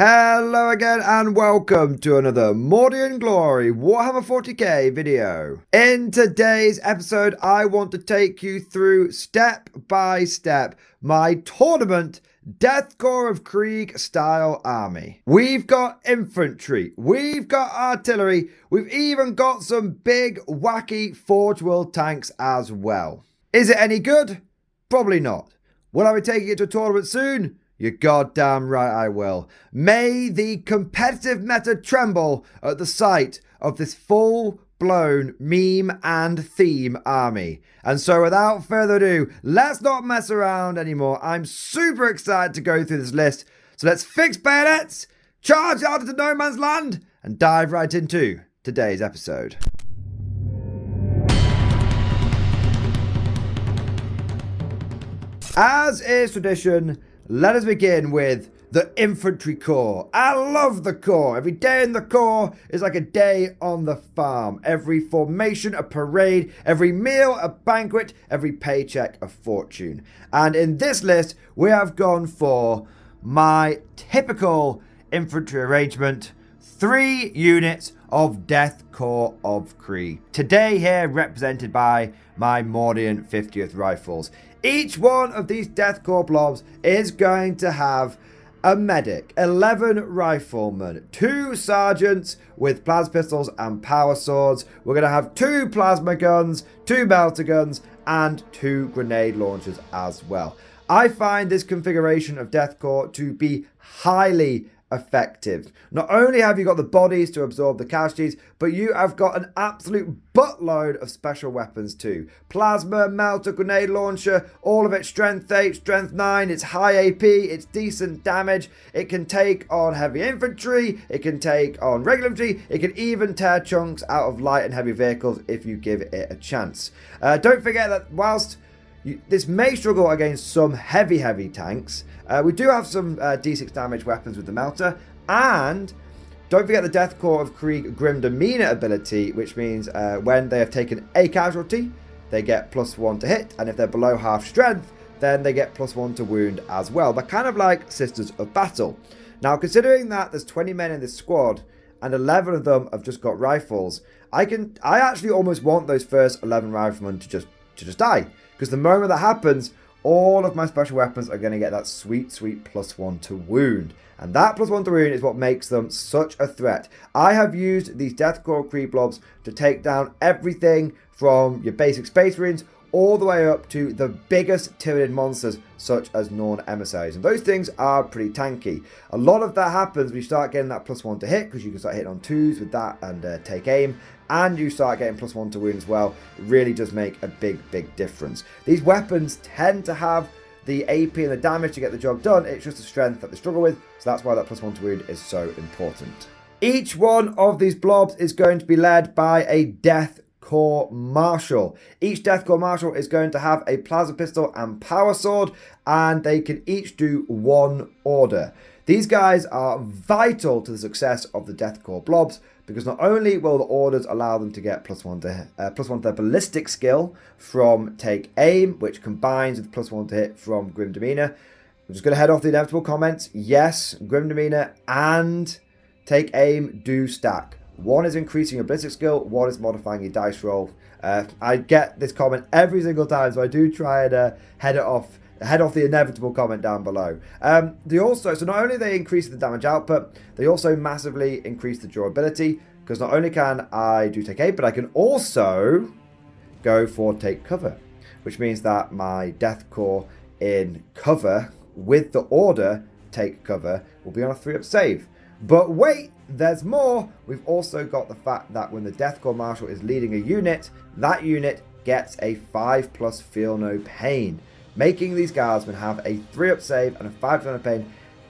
Hello again and welcome to another Mordian Glory Warhammer 40k video. In today's episode, I want to take you through step by step my tournament Death Korps of Krieg style army. We've got infantry, we've got artillery, we've even got some big wacky Forge World tanks as well. Is it any good? Probably not. Will I be taking it to a tournament soon? You're goddamn right I will. May the competitive meta tremble at the sight of this full-blown meme and theme army. And so without further ado, let's not mess around anymore. I'm super excited to go through this list. So let's fix bayonets, charge out into no man's land, and dive right into today's episode. As is tradition, let us begin with the Infantry Corps. I love the Corps. Every day in the Corps is like a day on the farm. Every formation a parade, every meal a banquet, every paycheck a fortune. And in this list, we have gone for my typical infantry arrangement, 3 units of Death Korps of Krieg. Today here represented by my Mordian 50th Rifles. Each one of these Death Korps blobs is going to have a medic, 11 riflemen, 2 sergeants with plasma pistols and power swords. We're going to have 2 plasma guns, 2 melter guns, and 2 grenade launchers as well. I find this configuration of Death Korps to be highly effective. Not only have you got the bodies to absorb the casualties, but you have got an absolute buttload of special weapons too. Plasma, melter, grenade launcher, all of it strength 8, strength 9, it's high AP, it's decent damage, it can take on heavy infantry, it can take on regular infantry, it can even tear chunks out of light and heavy vehicles if you give it a chance. Don't forget that whilst this may struggle against some heavy tanks, we do have some D6 damage weapons with the melter, and don't forget the Death Korps of Krieg Grim Demeanor ability, which means when they have taken a casualty, they get +1 to hit, and if they're below half strength, then they get +1 to wound as well. They're kind of like Sisters of Battle. Now, considering that there's 20 men in this squad, and 11 of them have just got rifles, I actually almost want those first 11 riflemen to just die. Because the moment that happens, all of my special weapons are going to get that sweet +1 to wound. And that +1 to wound is what makes them such a threat. I have used these Death Korps Krieg blobs to take down everything from your basic Space Marines all the way up to the biggest Tyranid monsters such as Norn Emissaries. And those things are pretty tanky. A lot of that happens when you start getting that +1 to hit, because you can start hitting on 2s with that and take aim. And you start getting +1 to wound as well. It really does make a big difference. These weapons tend to have the AP and the damage to get the job done. It's just the strength that they struggle with. So that's why that +1 to wound is so important. Each one of these blobs is going to be led by a Death Korps Marshal. Each Death Korps Marshal is going to have a plasma pistol and power sword, and they can each do 1 order. These guys are vital to the success of the Death Korps blobs, because not only will the orders allow them to get +1 to their ballistic skill from take aim, which combines with +1 to hit from Grim Demeanor. I'm just going to head off the inevitable comments. Yes, Grim Demeanor and take aim do stack. One is increasing your ballistic skill, one is modifying your dice roll. I get this comment every single time, so I do try and head off the inevitable comment down below. So not only they increase the damage output, they also massively increase the durability, because not only can I do take aim, but I can also go for take cover, which means that my Death Korps in cover with the order take cover will be on a 3-up save. But wait, there's more. We've also got the fact that when the Death Korps Marshal is leading a unit, that unit gets a 5+ feel no pain, making these guardsmen have a 3-up save and a 5 feel no pain.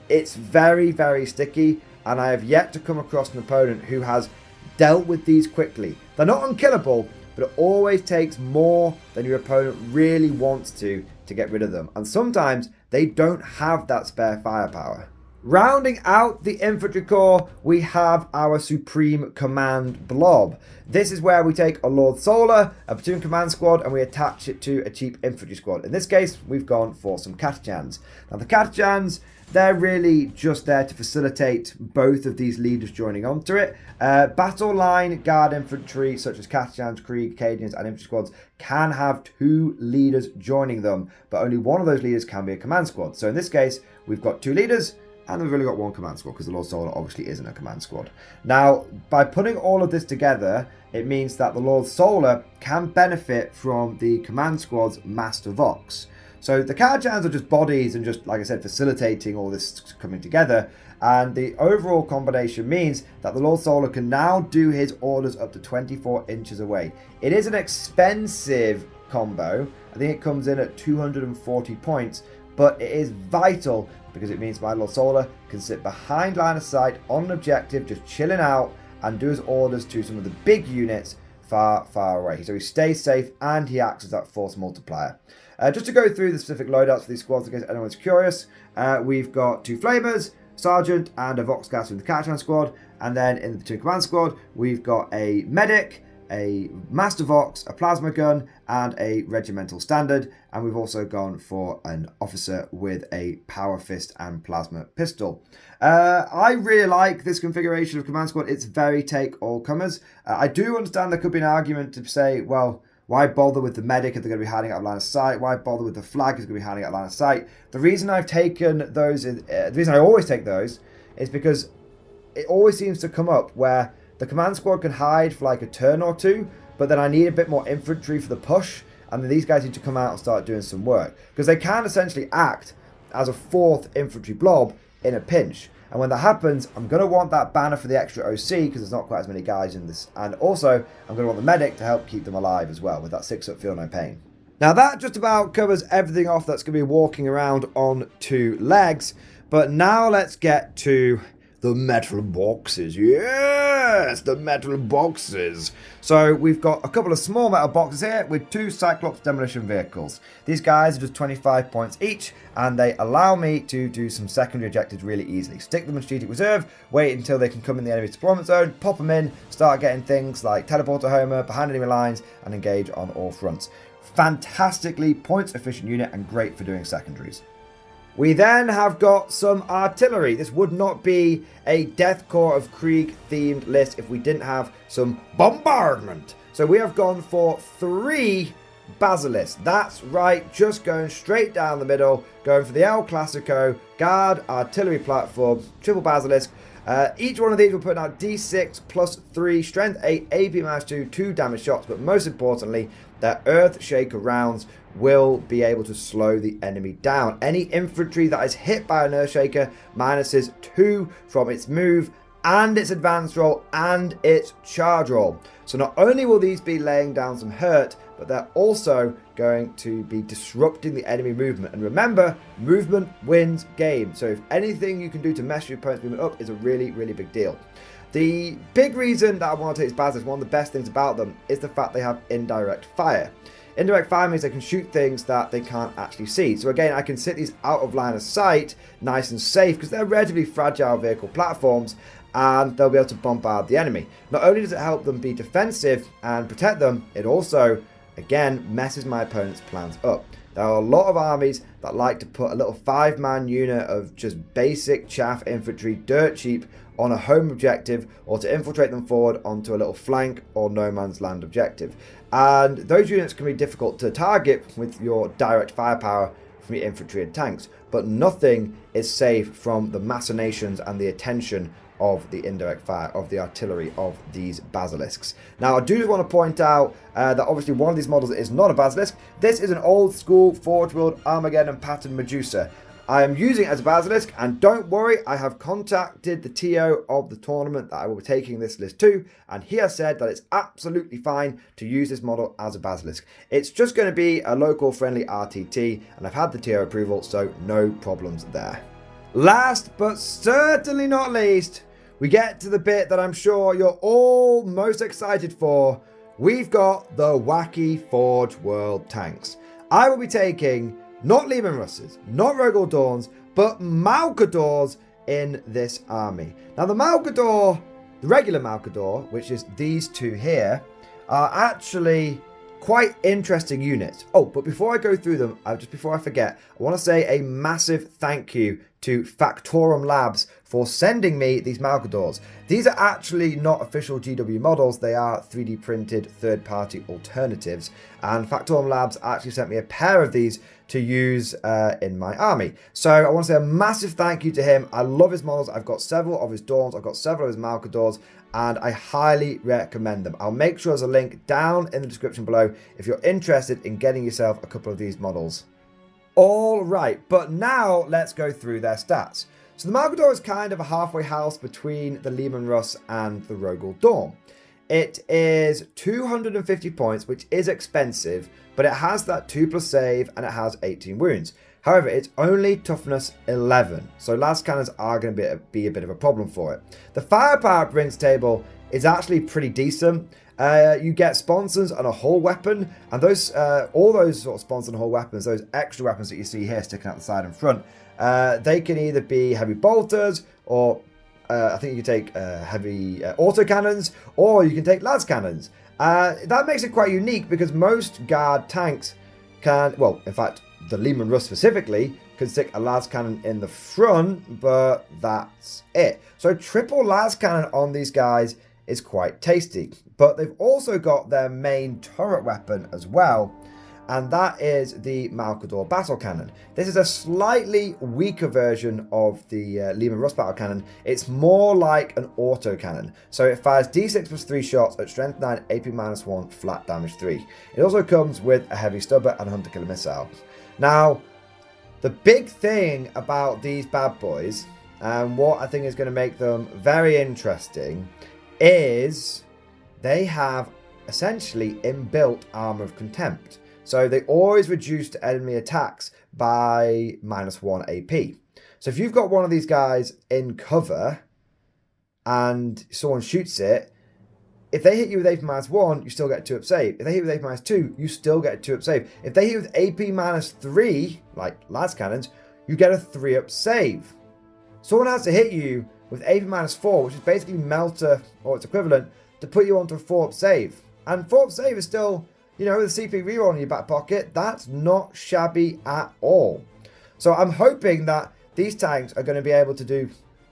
It's very sticky, and I have yet to come across an opponent who has dealt with these quickly. They're not unkillable, but it always takes more than your opponent really wants to get rid of them. And sometimes they don't have that spare firepower. Rounding out the Infantry Corps, we have our Supreme Command Blob. This is where we take a Lord Solar, a platoon command squad, and we attach it to a cheap infantry squad. In this case, we've gone for some Katachans. Now the Katachans, they're really just there to facilitate both of these leaders joining onto it. Battle line guard infantry such as Katjans, Krieg, Cadians and infantry squads can have 2 leaders joining them, but only one of those leaders can be a command squad. So in this case, we've got 2 leaders and we've only got 1 command squad because the Lord Solar obviously isn't a command squad. Now, by putting all of this together, it means that the Lord Solar can benefit from the command squad's Master Vox. So the Katjans are just bodies and just, like I said, facilitating all this coming together. And the overall combination means that the Lord Solar can now do his orders up to 24 inches away. It is an expensive combo. I think it comes in at 240 points, but it is vital because it means my Lord Solar can sit behind line of sight on an objective, just chilling out and do his orders to some of the big units far, far away. So he stays safe and he acts as that force multiplier. Just to go through the specific loadouts for these squads in case anyone's curious, we've got 2 flamers, sergeant and a Vox Gas in the Katjan squad, and then in the platoon command squad we've got a medic, a Master Vox, a plasma gun and a regimental standard, and we've also gone for an officer with a power fist and plasma pistol. I really like this configuration of command squad. It's very take all comers. I do understand there could be an argument to say, well, why bother with the medic if they're going to be hiding out of line of sight? Why bother with the flag if they're going to be hiding out of line of sight? The reason I've taken those, the reason I always take those is because it always seems to come up where the command squad can hide for like a turn or 2, but then I need a bit more infantry for the push, and then these guys need to come out and start doing some work. Because they can essentially act as a 4th infantry blob in a pinch. And when that happens, I'm going to want that banner for the extra OC because there's not quite as many guys in this. And also, I'm going to want the medic to help keep them alive as well with that 6-up feel no pain. Now that just about covers everything off that's going to be walking around on 2 legs. But now let's get to the metal boxes. Yes, the metal boxes. So we've got a couple of small metal boxes here with 2 Cyclops demolition vehicles. These guys are just 25 points each, and they allow me to do some secondary objectives really easily. Stick them in strategic reserve, wait until they can come in the enemy deployment zone, pop them in, start getting things like teleporter homer, behind enemy lines, and engage on all fronts. Fantastically points efficient unit and great for doing secondaries. We then have got some artillery. This would not be a Death Corps of Krieg themed list if we didn't have some bombardment. So we have gone for 3 basilisks. That's right, just going straight down the middle, going for the El Clasico guard artillery platform, triple basilisk. Each one of these will put out D6 plus 3 strength 8 AP minus 2 2 damage shots, but most importantly their earth shaker rounds will be able to slow the enemy down. Any infantry that is hit by an earth shaker minuses 2 from its move and its advance roll and its charge roll. So not only will these be laying down some hurt, but they're also going to be disrupting the enemy movement. And remember, movement wins game. So if anything you can do to mess your opponent's movement up is a really, really big deal. The big reason that I want to take these basilisks, one of the best things about them, is the fact they have indirect fire. Indirect fire means they can shoot things that they can't actually see. So again, I can sit these out of line of sight, nice and safe, because they're relatively fragile vehicle platforms, and they'll be able to bombard the enemy. Not only does it help them be defensive and protect them, it also, again, messes my opponent's plans up. There are a lot of armies that like to put a little 5-man unit of just basic chaff infantry, dirt cheap, on a home objective, or to infiltrate them forward onto a little flank or no man's land objective. And those units can be difficult to target with your direct firepower from your infantry and tanks, but nothing is safe from the machinations and the attention of the indirect fire of the artillery of these basilisks. Now I do just want to point out that obviously one of these models is not a basilisk. This is an old school Forge World Armageddon pattern Medusa. I am using it as a basilisk, and don't worry, I have contacted the TO of the tournament that I will be taking this list to, and he has said that it's absolutely fine to use this model as a basilisk. It's just going to be a local friendly RTT, and I've had the TO approval, so no problems there. Last but certainly not least, we get to the bit that I'm sure you're all most excited for. We've got the wacky Forge World tanks. I will be taking not Leman Russes, not Rogel Dawns, but Malkadors in this army. Now the Malkador, the regular Malkador, which is these 2 here, are actually quite interesting units. Oh, but before I go through them, just before I forget, I want to say a massive thank you to Factorum Labs for sending me these Malcadors. These are actually not official GW models, they are 3D printed third-party alternatives, and Factorum Labs actually sent me a pair of these to use in my army. So I want to say a massive thank you to him. I love his models. I've got several of his Dawns, I've got several of his Malcadors, and I highly recommend them. I'll make sure there's a link down in the description below if you're interested in getting yourself a couple of these models. All right, but now let's go through their stats. So the Malcador is kind of a halfway house between the Leman Russ and the Rogel Dawn. It is 250 points, which is expensive, but it has that 2+ save and it has 18 wounds. However, it's only toughness 11, so las cannons are going to be a bit of a problem for it. The firepower it brings to the table is actually pretty decent. You get sponsons and a hull weapon, and those all those sort of sponsons and hull weapons, those extra weapons that you see here sticking out the side and front, they can either be heavy bolters, or I think you can take heavy autocannons, or you can take las cannons. That makes it quite unique because most guard tanks can, well, in fact, the Leman Russ specifically can stick a las cannon in the front, but that's it. So triple las cannon on these guys is quite tasty. But they've also got their main turret weapon as well, and that is the Malcador Battle Cannon. This is a slightly weaker version of the Leman Russ Battle Cannon. It's more like an auto cannon. So it fires D6+3 shots at strength 9, AP -1, flat damage 3. It also comes with a heavy stubber and a hunter killer missile. Now, the big thing about these bad boys, and what I think is going to make them very interesting, is they have essentially inbuilt Armor of Contempt. So they always reduce enemy attacks by -1 AP. So if you've got one of these guys in cover and someone shoots it, if they hit you with AP -1, you still get a 2-up save. If they hit you with AP -2, you still get a 2-up save. If they hit you with AP -3, like las cannons, you get a 3-up save. Someone has to hit you with AP -4, which is basically Melter or its equivalent, to put you onto a 4-up save. And 4-up save is still, you know, with a CP reroll in your back pocket, that's not shabby at all. So I'm hoping that these tanks are going to be able to do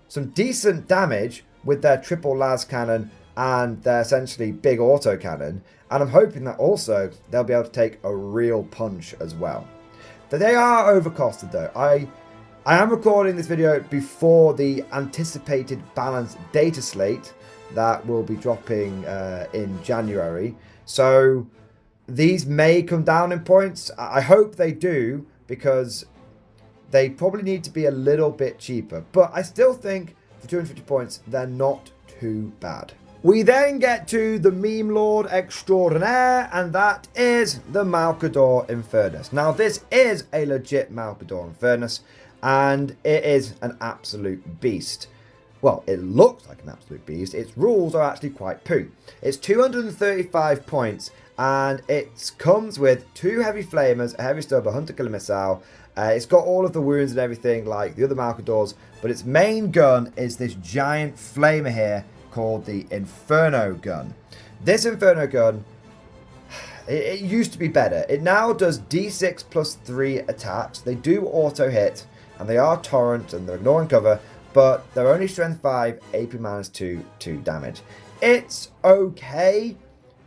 some decent damage with their triple las cannon and their essentially big auto cannon, and I'm hoping that also they'll be able to take a real punch as well. They are overcosted though. I am recording this video before the anticipated balanced data slate that will be dropping in January, so these may come down in points. I hope they do, because they probably need to be a little bit cheaper, but I still think for 250 points they're not too bad. We then get to the meme lord extraordinaire, and that is the Malcador Infernus. Now this is a legit Malcador Infernus, and it is an absolute beast. Well, it looks like an absolute beast. Its rules are actually quite poo. It's 235 points, and it comes with 2 heavy flamers, a heavy stubber, hunter killer missile. It's got all of the wounds and everything like the other Malcadors, but its main gun is this giant flamer here called the Inferno gun. This Inferno gun, it used to be better. It now does D6+3 attacks. They do auto hit, and they are torrent, and they're ignoring cover, but they're only strength 5, AP -2 damage. It's okay,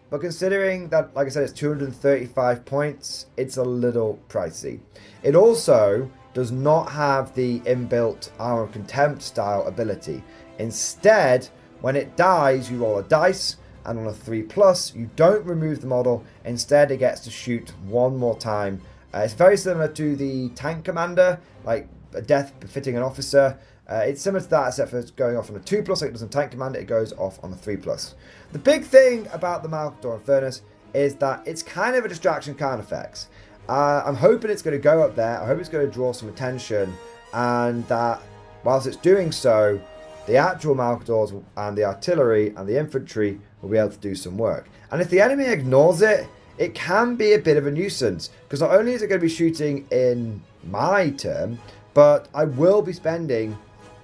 but considering that, like I said, it's 235 points, it's a little pricey. It also does not have the inbuilt Armor of Contempt style ability. Instead, when it dies, you roll a dice, and on a 3+, you don't remove the model. Instead, it gets to shoot one more time. It's very similar to the Tank Commander, like a death befitting an officer. It's similar to that, except for it's going off on a 2+, like it does in Tank Commander, it goes off on a 3+. The big thing about the Malcador Infernus is that it's kind of a distraction card effects. I'm hoping it's going to go up there. I hope it's going to draw some attention, and that whilst it's doing so, the actual Malcadors and the artillery and the infantry will be able to do some work. And if the enemy ignores it, it can be a bit of a nuisance, because not only is it going to be shooting in my turn, but I will be spending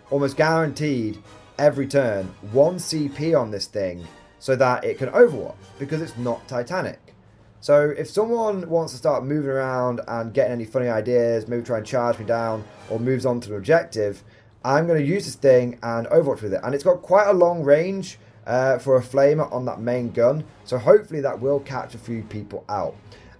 almost guaranteed every turn 1 CP on this thing so that it can overwatch, because it's not Titanic. So if someone wants to start moving around and getting any funny ideas, maybe try and charge me down or moves on to an objective, I'm going to use this thing and Overwatch with it. And it's got quite a long range for a flamer on that main gun. So hopefully that will catch a few people out.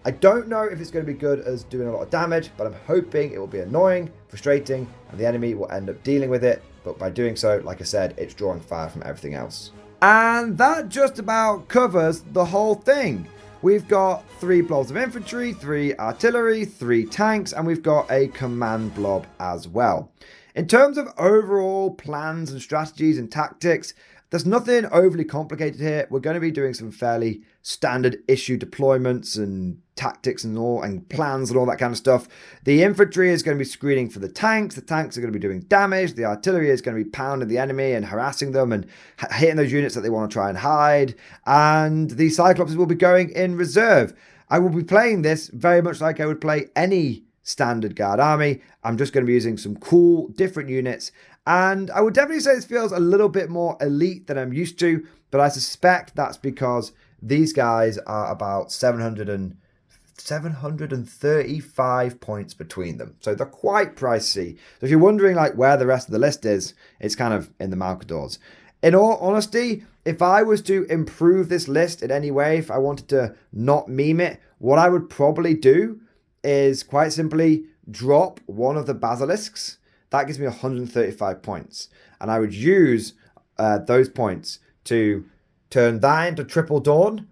I don't know if it's going to be good as doing a lot of damage, but I'm hoping it will be annoying, frustrating, and the enemy will end up dealing with it. But by doing so, like I said, it's drawing fire from everything else. And that just about covers the whole thing. We've got 3 blobs of infantry, 3 artillery, 3 tanks, and we've got a command blob as well. In terms of overall plans and strategies and tactics, there's nothing overly complicated here. We're going to be doing some fairly standard issue deployments and tactics and all, and plans and all that kind of stuff. The infantry is going to be screening for the tanks. The tanks are going to be doing damage. The artillery is going to be pounding the enemy and harassing them and hitting those units that they want to try and hide. And the Cyclopses will be going in reserve. I will be playing this very much like I would play any standard guard army. I'm just going to be using some cool different units, and I would definitely say this feels a little bit more elite than I'm used to, but I suspect that's because these guys are about 735 points between them, so they're quite pricey. So if you're wondering like where the rest of the list is, it's kind of in the Malcadors. In all honesty, if I was to improve this list in any way, if I wanted to not meme it, what I would probably do is quite simply drop one of the basilisks. That gives me 135 points. And I would use those points to turn that into Triple Dawn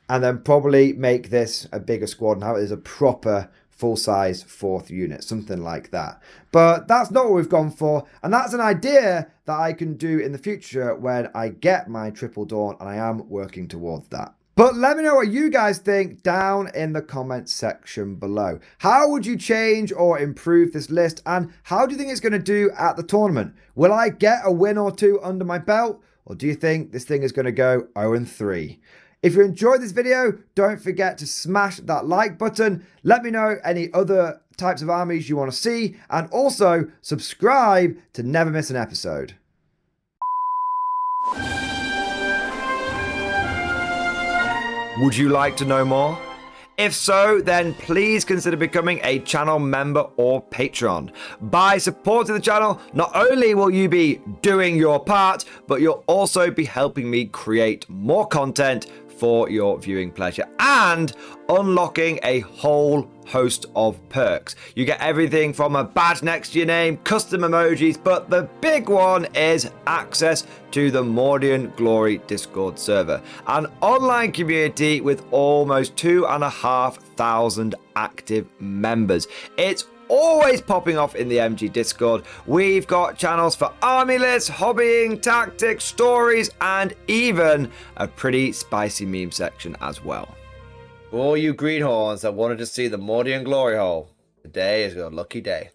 and then probably make this a bigger squad and have it as a proper full-size 4th unit, something like that. But that's not what we've gone for, and that's an idea that I can do in the future when I get my Triple Dawn, and I am working towards that. But let me know what you guys think down in the comments section below. How would you change or improve this list? And how do you think it's going to do at the tournament? Will I get a win or 2 under my belt? Or do you think this thing is going to go 0-3? If you enjoyed this video, don't forget to smash that like button. Let me know any other types of armies you want to see. And also subscribe to never miss an episode. Would you like to know more? If so, then please consider becoming a channel member or patron. By supporting the channel, not only will you be doing your part, but you'll also be helping me create more content for your viewing pleasure and unlocking a whole host of perks. You get everything from a badge next to your name, custom emojis, but the big one is access to the Mordian Glory Discord server, an online community with almost 2,500 active members. It's always popping off in the MG Discord. We've got channels for army lists, hobbying, tactics, stories, and even a pretty spicy meme section as well. For all you greenhorns that wanted to see the Mordian glory hole, today is your lucky day.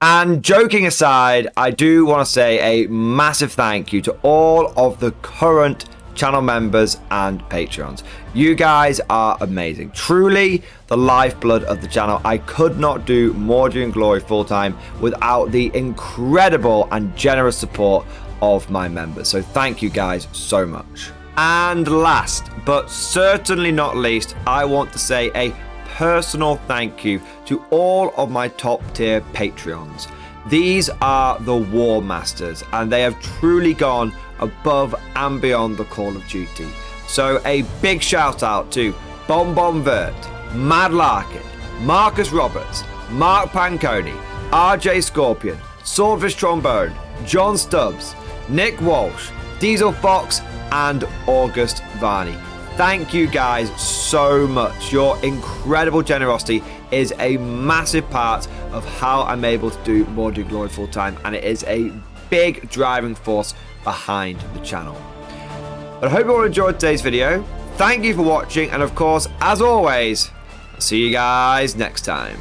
And joking aside, I do want to say a massive thank you to all of the current channel members and patrons. You guys are amazing, truly the lifeblood of the channel. I could not do Mordian Glory full-time without the incredible and generous support of my members, so thank you guys so much. And last but certainly not least, I want to say a personal thank you to all of my top tier Patreons. These are the War Masters, and they have truly gone above and beyond the call of duty. So a big shout out to Bon Bon Vert, Mad Larkin, Marcus Roberts, Mark Panconi, RJ Scorpion, Swordfish Trombone, John Stubbs, Nick Walsh, Diesel Fox, and August Varney. Thank you guys so much. Your incredible generosity is a massive part of how I'm able to do Mordian Glory full time, and it is a big driving force behind the channel. But I hope you all enjoyed today's video. Thank you for watching, and of course, as always, I'll see you guys next time.